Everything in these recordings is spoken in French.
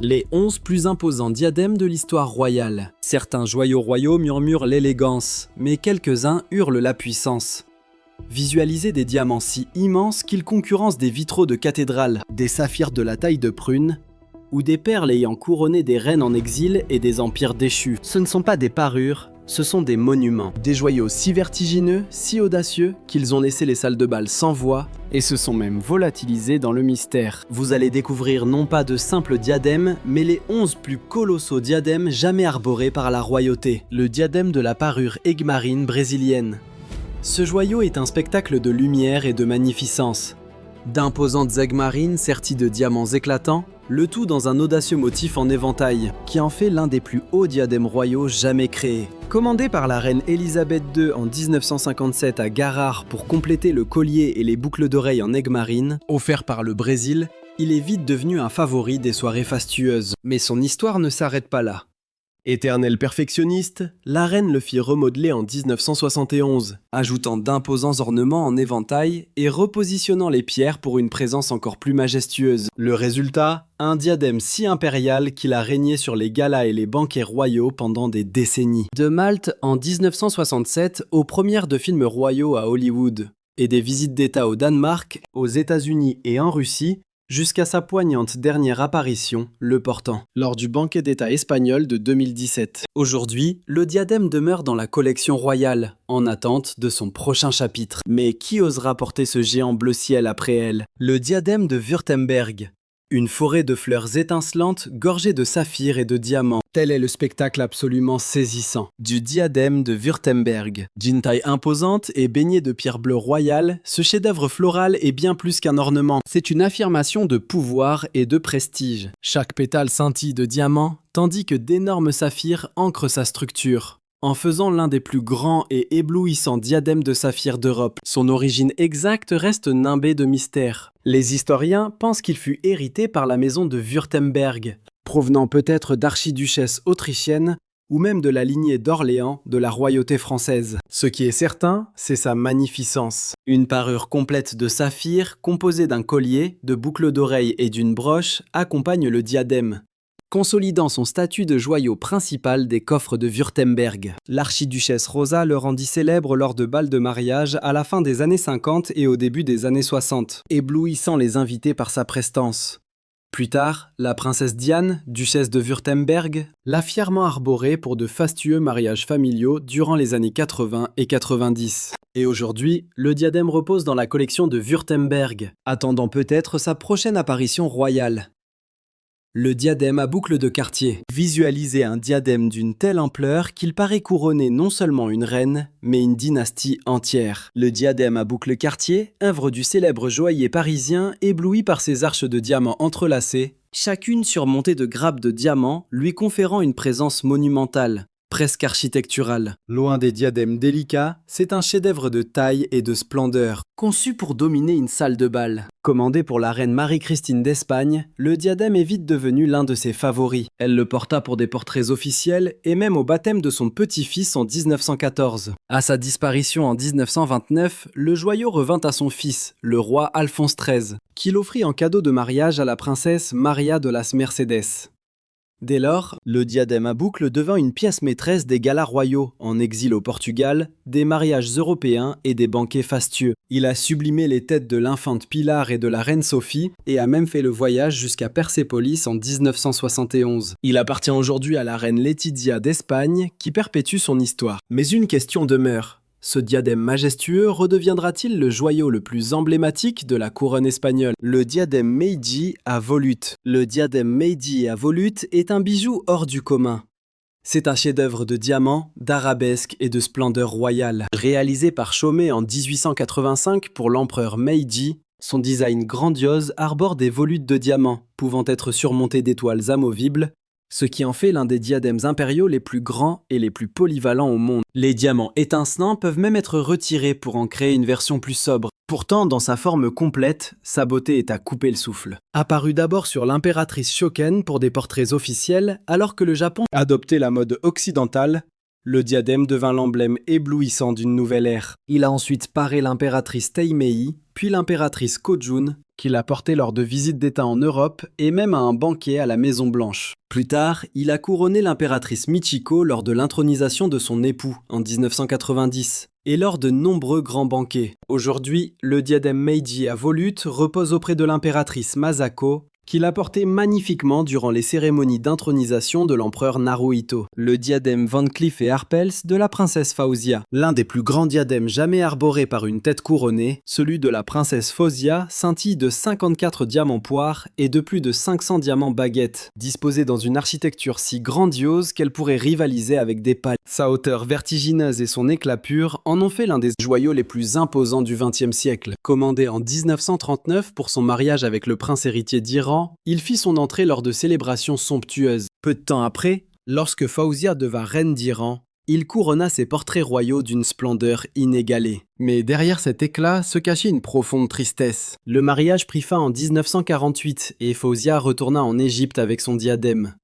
Les 11 plus imposants diadèmes de l'histoire royale. Certains joyaux royaux murmurent l'élégance, mais quelques-uns hurlent la puissance. Visualisez des diamants si immenses qu'ils concurrencent des vitraux de cathédrales, des saphirs de la taille de prune, ou des perles ayant couronné des reines en exil et des empires déchus. Ce ne sont pas des parures, ce sont des monuments. Des joyaux si vertigineux, si audacieux, qu'ils ont laissé les salles de bal sans voix et se sont même volatilisés dans le mystère. Vous allez découvrir non pas de simples diadèmes, mais les 11 plus colossaux diadèmes jamais arborés par la royauté. Le diadème de la parure aiguemarine brésilienne. Ce joyau est un spectacle de lumière et de magnificence. D'imposantes aigues marines serties de diamants éclatants, le tout dans un audacieux motif en éventail, qui en fait l'un des plus hauts diadèmes royaux jamais créés. Commandé par la reine Elisabeth II en 1957 à Garard pour compléter le collier et les boucles d'oreilles en aigues marines, offert par le Brésil, il est vite devenu un favori des soirées fastueuses. Mais son histoire ne s'arrête pas là. Éternel perfectionniste, la reine le fit remodeler en 1971, ajoutant d'imposants ornements en éventail et repositionnant les pierres pour une présence encore plus majestueuse. Le résultat, un diadème si impérial qu'il a régné sur les galas et les banquets royaux pendant des décennies. De Malte en 1967 aux premières de films royaux à Hollywood, et des visites d'État au Danemark, aux États-Unis et en Russie, jusqu'à sa poignante dernière apparition, le portant, lors du banquet d'État espagnol de 2017. Aujourd'hui, le diadème demeure dans la collection royale, en attente de son prochain chapitre. Mais qui osera porter ce géant bleu ciel après elle? Le diadème de Württemberg. Une forêt de fleurs étincelantes gorgée de saphirs et de diamants. Tel est le spectacle absolument saisissant du diadème de Württemberg. D'une taille imposante et baigné de pierre bleue royale, ce chef-d'œuvre floral est bien plus qu'un ornement. C'est une affirmation de pouvoir et de prestige. Chaque pétale scintille de diamants, tandis que d'énormes saphirs ancrent sa structure, en faisant l'un des plus grands et éblouissants diadèmes de saphir d'Europe. Son origine exacte reste nimbée de mystère. Les historiens pensent qu'il fut hérité par la maison de Württemberg, provenant peut-être d'archiduchesses autrichiennes ou même de la lignée d'Orléans de la royauté française. Ce qui est certain, c'est sa magnificence. Une parure complète de saphir, composée d'un collier, de boucles d'oreilles et d'une broche, accompagne le diadème, consolidant son statut de joyau principal des coffres de Württemberg. L'archiduchesse Rosa le rendit célèbre lors de bals de mariage à la fin des années 50 et au début des années 60, éblouissant les invités par sa prestance. Plus tard, la princesse Diane, duchesse de Württemberg, l'a fièrement arboré pour de fastueux mariages familiaux durant les années 80 et 90. Et aujourd'hui, le diadème repose dans la collection de Württemberg, attendant peut-être sa prochaine apparition royale. Le diadème à boucle de Cartier. Visualisez un diadème d'une telle ampleur qu'il paraît couronner non seulement une reine, mais une dynastie entière. Le diadème à boucle Cartier, œuvre du célèbre joaillier parisien, ébloui par ses arches de diamants entrelacées, chacune surmontée de grappes de diamants, lui conférant une présence monumentale, presque architecturale. Loin des diadèmes délicats, c'est un chef-d'œuvre de taille et de splendeur, conçu pour dominer une salle de bal. Commandé pour la reine Marie-Christine d'Espagne, le diadème est vite devenu l'un de ses favoris. Elle le porta pour des portraits officiels et même au baptême de son petit-fils en 1914. À sa disparition en 1929, le joyau revint à son fils, le roi Alphonse XIII, qui l'offrit en cadeau de mariage à la princesse Maria de las Mercedes. Dès lors, le diadème à boucle devint une pièce maîtresse des galas royaux, en exil au Portugal, des mariages européens et des banquets fastueux. Il a sublimé les têtes de l'infante Pilar et de la reine Sophie, et a même fait le voyage jusqu'à Persépolis en 1971. Il appartient aujourd'hui à la reine Laetitia d'Espagne, qui perpétue son histoire. Mais une question demeure. Ce diadème majestueux redeviendra-t-il le joyau le plus emblématique de la couronne espagnole? Le diadème Meiji à volute. Le diadème Meiji à volute est un bijou hors du commun. C'est un chef-d'œuvre de diamants, d'arabesques et de splendeur royale. Réalisé par Chaumet en 1885 pour l'empereur Meiji, son design grandiose arbore des volutes de diamants, pouvant être surmontés d'étoiles amovibles, ce qui en fait l'un des diadèmes impériaux les plus grands et les plus polyvalents au monde. Les diamants étincelants peuvent même être retirés pour en créer une version plus sobre. Pourtant, dans sa forme complète, sa beauté est à couper le souffle. Apparu d'abord sur l'impératrice Shoken pour des portraits officiels, alors que le Japon adoptait la mode occidentale, le diadème devint l'emblème éblouissant d'une nouvelle ère. Il a ensuite paré l'impératrice Teimei, puis l'impératrice Kojun, qu'il a porté lors de visites d'État en Europe et même à un banquet à la Maison Blanche. Plus tard, il a couronné l'impératrice Michiko lors de l'intronisation de son époux en 1990 et lors de nombreux grands banquets. Aujourd'hui, le diadème Meiji à volute repose auprès de l'impératrice Masako, qu'il a porté magnifiquement durant les cérémonies d'intronisation de l'empereur Naruhito. Le diadème Van Cleef & Arpels de la princesse Fauziya. L'un des plus grands diadèmes jamais arborés par une tête couronnée, celui de la princesse Fauziya scintille de 54 diamants poires et de plus de 500 diamants baguettes, disposés dans une architecture si grandiose qu'elle pourrait rivaliser avec des palais. Sa hauteur vertigineuse et son éclat pur en ont fait l'un des joyaux les plus imposants du XXe siècle. Commandé en 1939 pour son mariage avec le prince héritier d'Iran, il fit son entrée lors de célébrations somptueuses. Peu de temps après, lorsque Fauziya devint reine d'Iran, il couronna ses portraits royaux d'une splendeur inégalée. Mais derrière cet éclat se cachait une profonde tristesse. Le mariage prit fin en 1948 et Fauziya retourna en Égypte avec son diadème.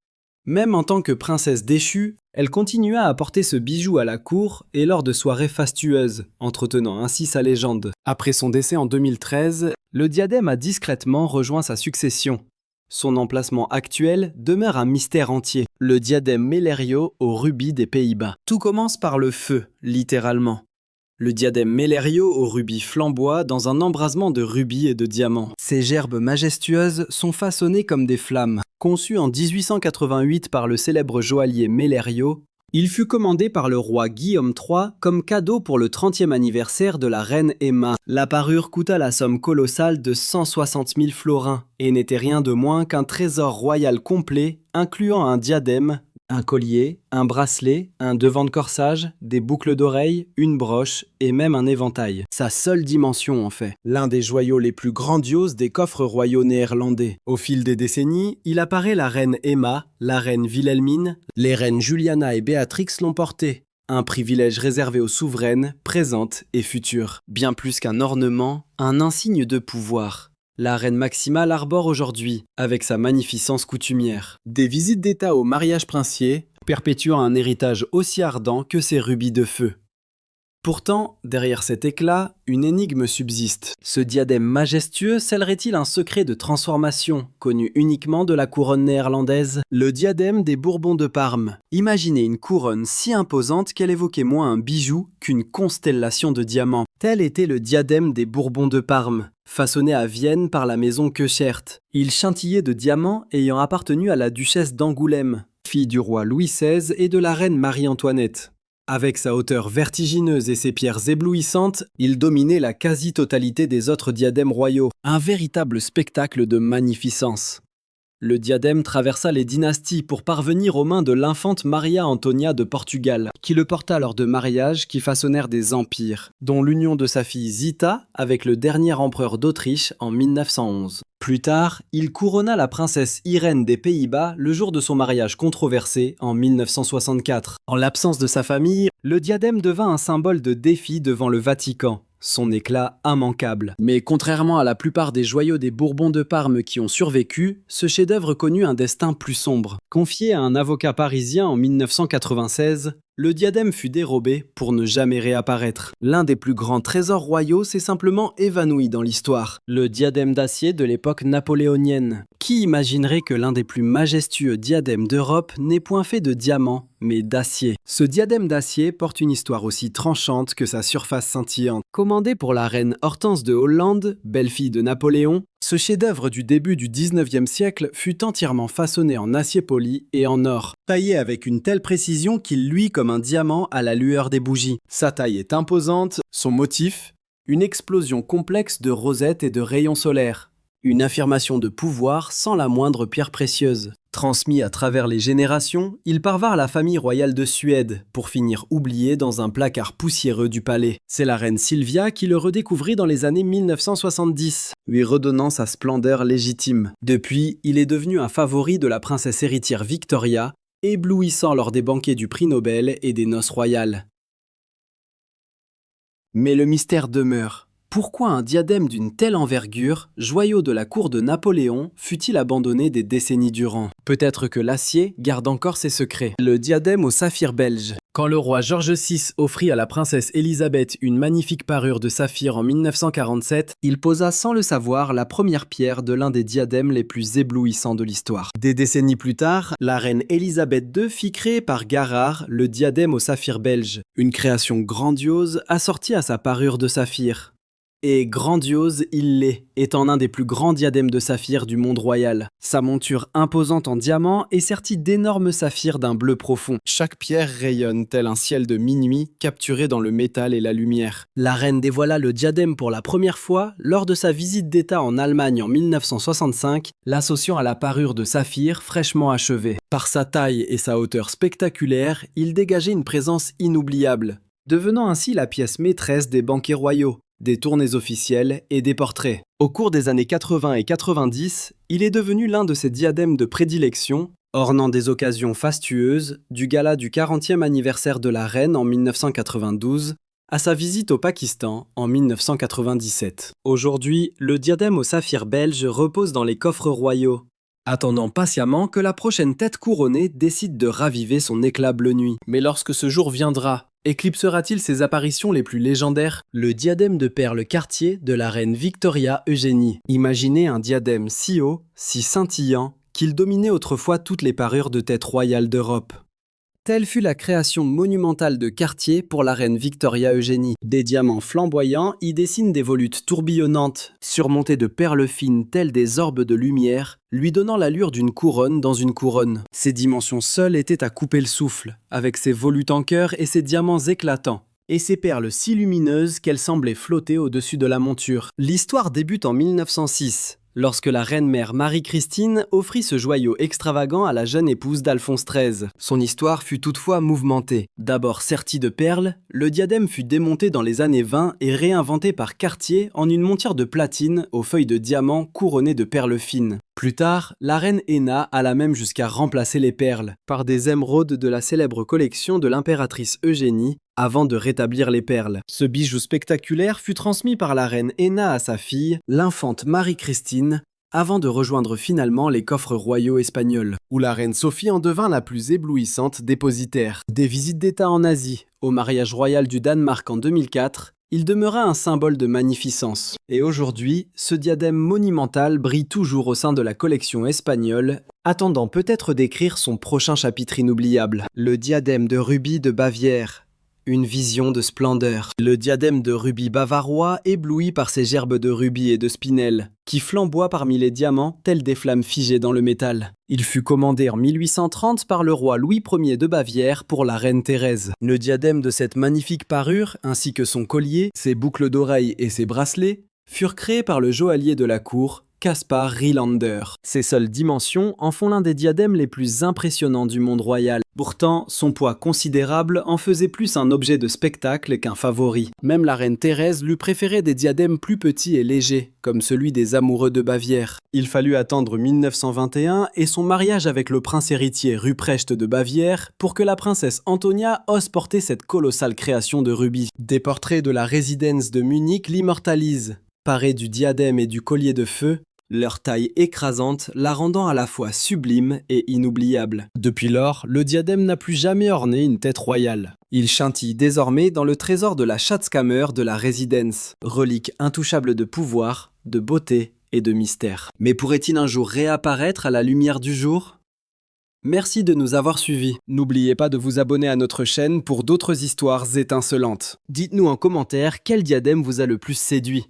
Même en tant que princesse déchue, elle continua à porter ce bijou à la cour et lors de soirées fastueuses, entretenant ainsi sa légende. Après son décès en 2013, le diadème a discrètement rejoint sa succession. Son emplacement actuel demeure un mystère entier, le diadème Mellerio au rubis des Pays-Bas. Tout commence par le feu, littéralement. Le diadème Mellerio au rubis flamboie dans un embrasement de rubis et de diamants. Ces gerbes majestueuses sont façonnées comme des flammes. Conçu en 1888 par le célèbre joaillier Mellerio, il fut commandé par le roi Guillaume III comme cadeau pour le 30e anniversaire de la reine Emma. La parure coûta la somme colossale de 160 000 florins et n'était rien de moins qu'un trésor royal complet, incluant un diadème, un collier, un bracelet, un devant de corsage, des boucles d'oreilles, une broche et même un éventail. Sa seule dimension en fait. L'un des joyaux les plus grandioses des coffres royaux néerlandais. Au fil des décennies, il apparaît la reine Emma, la reine Wilhelmine, les reines Juliana et Béatrix l'ont porté. Un privilège réservé aux souveraines, présentes et futures. Bien plus qu'un ornement, un insigne de pouvoir. La reine Maxima l'arbore aujourd'hui, avec sa magnificence coutumière. Des visites d'État au mariage princier perpétuant un héritage aussi ardent que ses rubis de feu. Pourtant, derrière cet éclat, une énigme subsiste. Ce diadème majestueux scellerait-il un secret de transformation, connu uniquement de la couronne néerlandaise? Le diadème des Bourbons de Parme. Imaginez une couronne si imposante qu'elle évoquait moins un bijou qu'une constellation de diamants. Tel était le diadème des Bourbons de Parme, façonné à Vienne par la maison Köchert. Il scintillait de diamants ayant appartenu à la duchesse d'Angoulême, fille du roi Louis XVI et de la reine Marie-Antoinette. Avec sa hauteur vertigineuse et ses pierres éblouissantes, il dominait la quasi-totalité des autres diadèmes royaux. Un véritable spectacle de magnificence. Le diadème traversa les dynasties pour parvenir aux mains de l'infante Maria Antonia de Portugal, qui le porta lors de mariages qui façonnèrent des empires, dont l'union de sa fille Zita avec le dernier empereur d'Autriche en 1911. Plus tard, il couronna la princesse Irène des Pays-Bas le jour de son mariage controversé en 1964. En l'absence de sa famille, le diadème devint un symbole de défi devant le Vatican. Son éclat immanquable. Mais contrairement à la plupart des joyaux des Bourbons de Parme qui ont survécu, ce chef-d'œuvre connut un destin plus sombre. Confié à un avocat parisien en 1996, le diadème fut dérobé pour ne jamais réapparaître. L'un des plus grands trésors royaux s'est simplement évanoui dans l'histoire. Le diadème d'acier de l'époque napoléonienne. Qui imaginerait que l'un des plus majestueux diadèmes d'Europe n'est point fait de diamants, mais d'acier? Ce diadème d'acier porte une histoire aussi tranchante que sa surface scintillante. Commandé pour la reine Hortense de Hollande, belle-fille de Napoléon, ce chef-d'œuvre du début du 19e siècle fut entièrement façonné en acier poli et en or, taillé avec une telle précision qu'il luit comme un diamant à la lueur des bougies. Sa taille est imposante, son motif, une explosion complexe de rosettes et de rayons solaires. Une affirmation de pouvoir sans la moindre pierre précieuse. Transmis à travers les générations, il parvint à la famille royale de Suède, pour finir oublié dans un placard poussiéreux du palais. C'est la reine Sylvia qui le redécouvrit dans les années 1970, lui redonnant sa splendeur légitime. Depuis, il est devenu un favori de la princesse héritière Victoria, éblouissant lors des banquets du prix Nobel et des noces royales. Mais le mystère demeure. Pourquoi un diadème d'une telle envergure, joyau de la cour de Napoléon, fut-il abandonné des décennies durant? Peut-être que l'acier garde encore ses secrets. Le diadème au saphir belge. Quand le roi George VI offrit à la princesse Élisabeth une magnifique parure de saphir en 1947, il posa sans le savoir la première pierre de l'un des diadèmes les plus éblouissants de l'histoire. Des décennies plus tard, la reine Élisabeth II fit créer par Garrard le diadème au saphir belge, une création grandiose assortie à sa parure de saphir. Et grandiose, il l'est, étant l'un des plus grands diadèmes de saphir du monde royal. Sa monture imposante en diamant est sertie d'énormes saphirs d'un bleu profond. Chaque pierre rayonne tel un ciel de minuit capturé dans le métal et la lumière. La reine dévoila le diadème pour la première fois lors de sa visite d'État en Allemagne en 1965, l'associant à la parure de saphir fraîchement achevée. Par sa taille et sa hauteur spectaculaire, il dégageait une présence inoubliable, devenant ainsi la pièce maîtresse des banquets royaux, des tournées officielles et des portraits. Au cours des années 80 et 90, il est devenu l'un de ses diadèmes de prédilection, ornant des occasions fastueuses, du gala du 40e anniversaire de la reine en 1992, à sa visite au Pakistan en 1997. Aujourd'hui, le diadème au saphir belge repose dans les coffres royaux, attendant patiemment que la prochaine tête couronnée décide de raviver son éclat bleu nuit. Mais lorsque ce jour viendra, éclipsera-t-il ses apparitions les plus légendaires? Le diadème de perles Cartier de la reine Victoria Eugénie. Imaginez un diadème si haut, si scintillant, qu'il dominait autrefois toutes les parures de tête royale d'Europe. Telle fut la création monumentale de Cartier pour la reine Victoria Eugénie. Des diamants flamboyants y dessinent des volutes tourbillonnantes, surmontées de perles fines telles des orbes de lumière, lui donnant l'allure d'une couronne dans une couronne. Ses dimensions seules étaient à couper le souffle, avec ses volutes en cœur et ses diamants éclatants, et ses perles si lumineuses qu'elles semblaient flotter au-dessus de la monture. L'histoire débute en 1906. Lorsque la reine-mère Marie-Christine offrit ce joyau extravagant à la jeune épouse d'Alphonse XIII. Son histoire fut toutefois mouvementée. D'abord serti de perles, le diadème fut démonté dans les années 20 et réinventé par Cartier en une monture de platine aux feuilles de diamant couronnées de perles fines. Plus tard, la reine Héna alla même jusqu'à remplacer les perles par des émeraudes de la célèbre collection de l'impératrice Eugénie, avant de rétablir les perles. Ce bijou spectaculaire fut transmis par la reine Héna à sa fille, l'infante Marie-Christine, avant de rejoindre finalement les coffres royaux espagnols, où la reine Sophie en devint la plus éblouissante dépositaire. Des visites d'État en Asie, au mariage royal du Danemark en 2004, il demeura un symbole de magnificence. Et aujourd'hui, ce diadème monumental brille toujours au sein de la collection espagnole, attendant peut-être d'écrire son prochain chapitre inoubliable. Le diadème de rubis de Bavière. Une vision de splendeur. Le diadème de rubis bavarois ébloui par ses gerbes de rubis et de spinel, qui flamboient parmi les diamants telles des flammes figées dans le métal. Il fut commandé en 1830 par le roi Louis Ier de Bavière pour la reine Thérèse. Le diadème de cette magnifique parure, ainsi que son collier, ses boucles d'oreilles et ses bracelets, furent créés par le joaillier de la cour, Caspar Rylander. Ses seules dimensions en font l'un des diadèmes les plus impressionnants du monde royal. Pourtant, son poids considérable en faisait plus un objet de spectacle qu'un favori. Même la reine Thérèse lui préférait des diadèmes plus petits et légers, comme celui des amoureux de Bavière. Il fallut attendre 1921 et son mariage avec le prince héritier Ruprecht de Bavière pour que la princesse Antonia ose porter cette colossale création de rubis. Des portraits de la résidence de Munich l'immortalisent. Parés du diadème et du collier de feu, leur taille écrasante la rendant à la fois sublime et inoubliable. Depuis lors, le diadème n'a plus jamais orné une tête royale. Il scintille désormais dans le trésor de la Schatzkammer de la résidence, relique intouchable de pouvoir, de beauté et de mystère. Mais pourrait-il un jour réapparaître à la lumière du jour ? Merci de nous avoir suivis. N'oubliez pas de vous abonner à notre chaîne pour d'autres histoires étincelantes. Dites-nous en commentaire quel diadème vous a le plus séduit.